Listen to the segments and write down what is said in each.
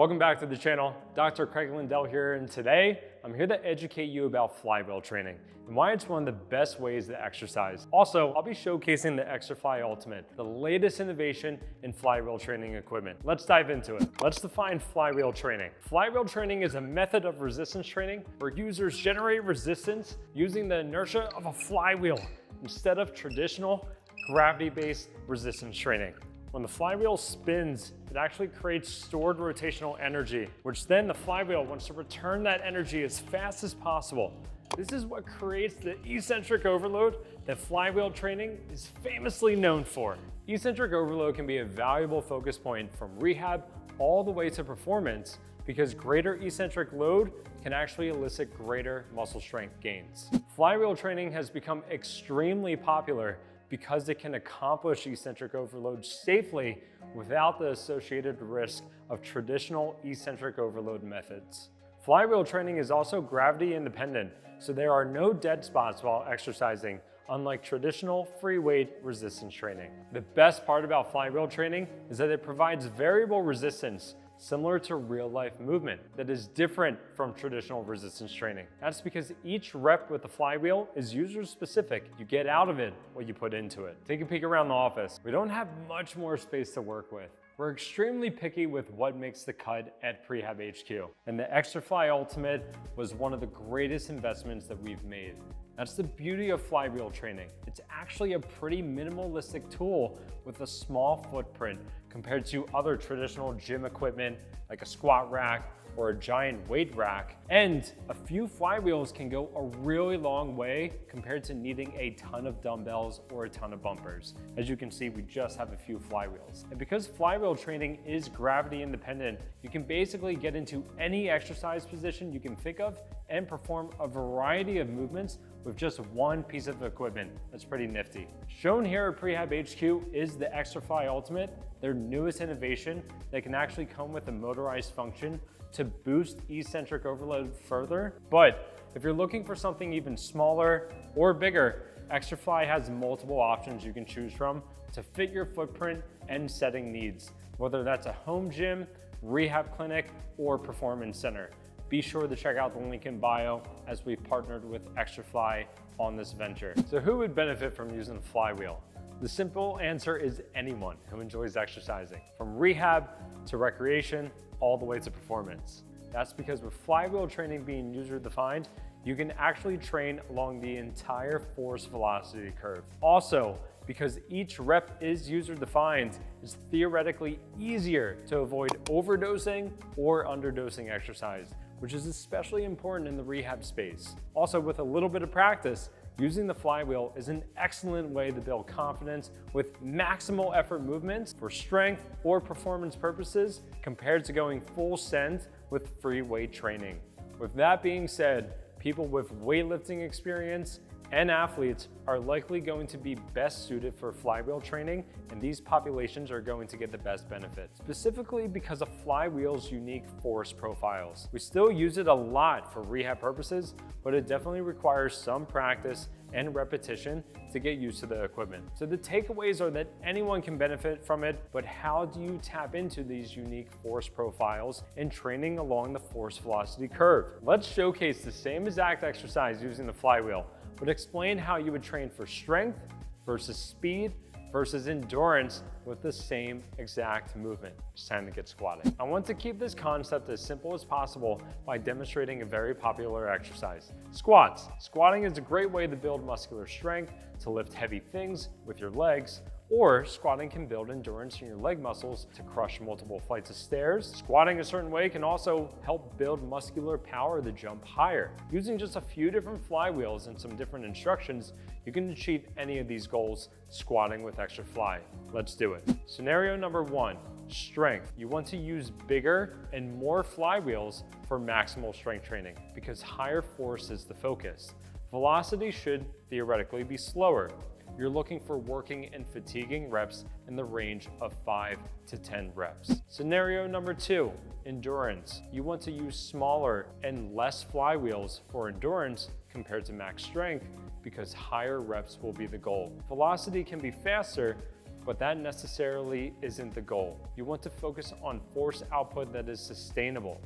Welcome back to the channel. Dr. Craig Lindell here, and today I'm here to educate you about flywheel training and why it's one of the best ways to exercise. Also, I'll be showcasing the Exerfly Ultimate, the latest innovation in flywheel training equipment. Let's dive into it. Let's define flywheel training. Flywheel training is a method of resistance training where users generate resistance using the inertia of a flywheel instead of traditional gravity-based resistance training. When the flywheel spins, it actually creates stored rotational energy, which then the flywheel wants to return that energy as fast as possible. This is what creates the eccentric overload that flywheel training is famously known for. Eccentric overload can be a valuable focus point from rehab all the way to performance because greater eccentric load can actually elicit greater muscle strength gains. Flywheel training has become extremely popular because it can accomplish eccentric overload safely without the associated risk of traditional eccentric overload methods. Flywheel training is also gravity independent, so there are no dead spots while exercising, unlike traditional free weight resistance training. The best part about flywheel training is that it provides variable resistance similar to real-life movement that is different from traditional resistance training. That's because each rep with the flywheel is user-specific. You get out of it what you put into it. Take a peek around the office. We don't have much more space to work with. We're extremely picky with what makes the cut at Prehab HQ, and the Exerfly Ultimate was one of the greatest investments that we've made. That's the beauty of flywheel training. It's actually a pretty minimalistic tool with a small footprint compared to other traditional gym equipment like a squat rack or a giant weight rack. And a few flywheels can go a really long way compared to needing a ton of dumbbells or a ton of bumpers. As you can see, we just have a few flywheels. And because flywheel training is gravity independent, you can basically get into any exercise position you can think of and perform a variety of movements with just one piece of equipment. That's pretty nifty. Shown here at Prehab HQ is the Exerfly Ultimate, their newest innovation that can actually come with a motorized function to boost eccentric overload further. But if you're looking for something even smaller or bigger, Exerfly has multiple options you can choose from to fit your footprint and setting needs, whether that's a home gym, rehab clinic, or performance center. Be sure to check out the link in bio as we've partnered with Exerfly on this venture. So who would benefit from using a flywheel? The simple answer is anyone who enjoys exercising, from rehab to recreation, all the way to performance. That's because with flywheel training being user-defined, you can actually train along the entire force velocity curve. Also, because each rep is user-defined, it's theoretically easier to avoid overdosing or underdosing exercise, which is especially important in the rehab space. Also, with a little bit of practice, using the flywheel is an excellent way to build confidence with maximal effort movements for strength or performance purposes compared to going full send with free weight training. With that being said, people with weightlifting experience and athletes are likely going to be best suited for flywheel training, and these populations are going to get the best benefit, specifically because of flywheel's unique force profiles. We still use it a lot for rehab purposes, but it definitely requires some practice and repetition to get used to the equipment. So the takeaways are that anyone can benefit from it, but how do you tap into these unique force profiles in training along the force velocity curve? Let's showcase the same exact exercise using the flywheel, but explain how you would train for strength versus speed versus endurance with the same exact movement. It's time to get squatting. I want to keep this concept as simple as possible by demonstrating a very popular exercise, squats. Squatting is a great way to build muscular strength, to lift heavy things with your legs, or squatting can build endurance in your leg muscles to crush multiple flights of stairs. Squatting a certain way can also help build muscular power to jump higher. Using just a few different flywheels and some different instructions, you can achieve any of these goals squatting with Exerfly. Let's do it. Scenario number one, strength. You want to use bigger and more flywheels for maximal strength training because higher force is the focus. Velocity should theoretically be slower. You're looking for working and fatiguing reps in the range of 5 to 10 reps. Scenario number two, endurance. You want to use smaller and less flywheels for endurance compared to max strength because higher reps will be the goal. Velocity can be faster, but that necessarily isn't the goal. You want to focus on force output that is sustainable.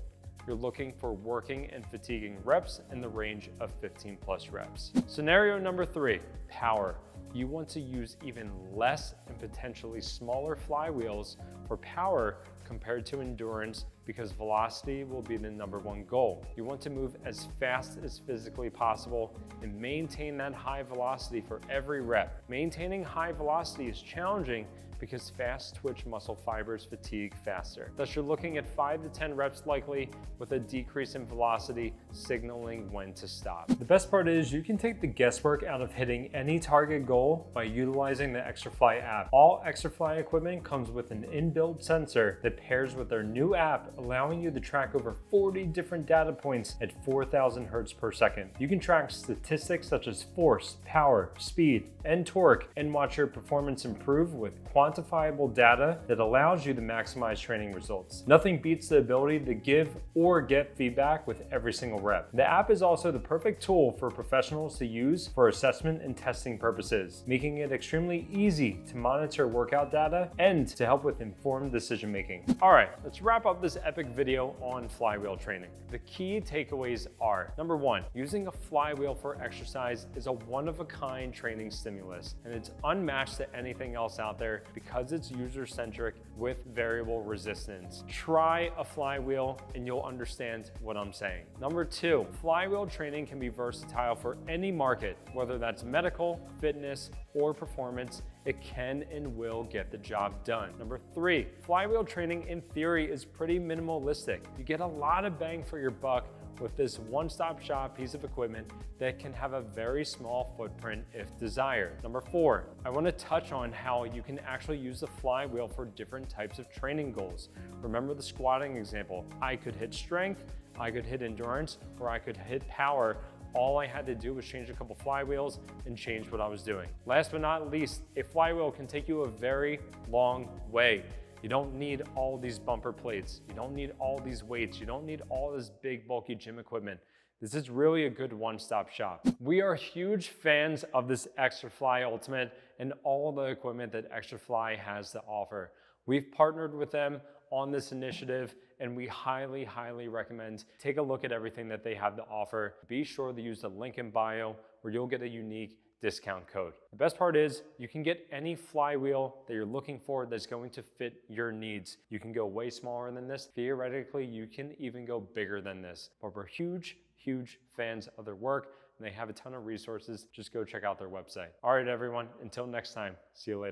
You're looking for working and fatiguing reps in the range of 15 plus reps. Scenario number 3, power. You want to use even less and potentially smaller flywheels for power compared to endurance, because velocity will be the #1 goal. You want to move as fast as physically possible and maintain that high velocity for every rep. Maintaining high velocity is challenging because fast twitch muscle fibers fatigue faster. Thus, you're looking at 5 to 10 reps likely, with a decrease in velocity signaling when to stop. The best part is you can take the guesswork out of hitting any target goal by utilizing the Exerfly app. All Exerfly equipment comes with an inbuilt sensor that pairs with their new app, allowing you to track over 40 different data points at 4,000 hertz per second. You can track statistics such as force, power, speed, and torque, and watch your performance improve with quantifiable data that allows you to maximize training results. Nothing beats the ability to give or get feedback with every single rep. The app is also the perfect tool for professionals to use for assessment and testing purposes, making it extremely easy to monitor workout data and to help with informed decision making. All right, let's wrap up this epic video on flywheel training. The key takeaways are: number 1, using a flywheel for exercise is a one-of-a-kind training stimulus, and it's unmatched to anything else out there because it's user-centric with variable resistance. Try a flywheel and you'll understand what I'm saying. Number 2, flywheel training can be versatile for any market, whether that's medical, fitness, or performance. It can and will get the job done. Number 3, flywheel training in theory is pretty minimalistic. You get a lot of bang for your buck with this one-stop shop piece of equipment that can have a very small footprint if desired. Number 4, I want to touch on how you can actually use the flywheel for different types of training goals. Remember the squatting example. I could hit strength, I could hit endurance, or I could hit power. All I had to do was change a couple flywheels and change what I was doing. Last but not least, a flywheel can take you a very long way. You don't need all these bumper plates. You don't need all these weights. You don't need all this big bulky gym equipment. This is really a good one-stop shop. We are huge fans of this Exerfly Ultimate and all the equipment that Exerfly has to offer. We've partnered with them on this initiative, and we highly, highly recommend take a look at everything that they have to offer. Be sure to use the link in bio where you'll get a unique discount code. The best part is you can get any flywheel that you're looking for that's going to fit your needs. You can go way smaller than this. Theoretically, you can even go bigger than this. But we're huge, huge fans of their work, and they have a ton of resources. Just go check out their website. All right, everyone, until next time, see you later.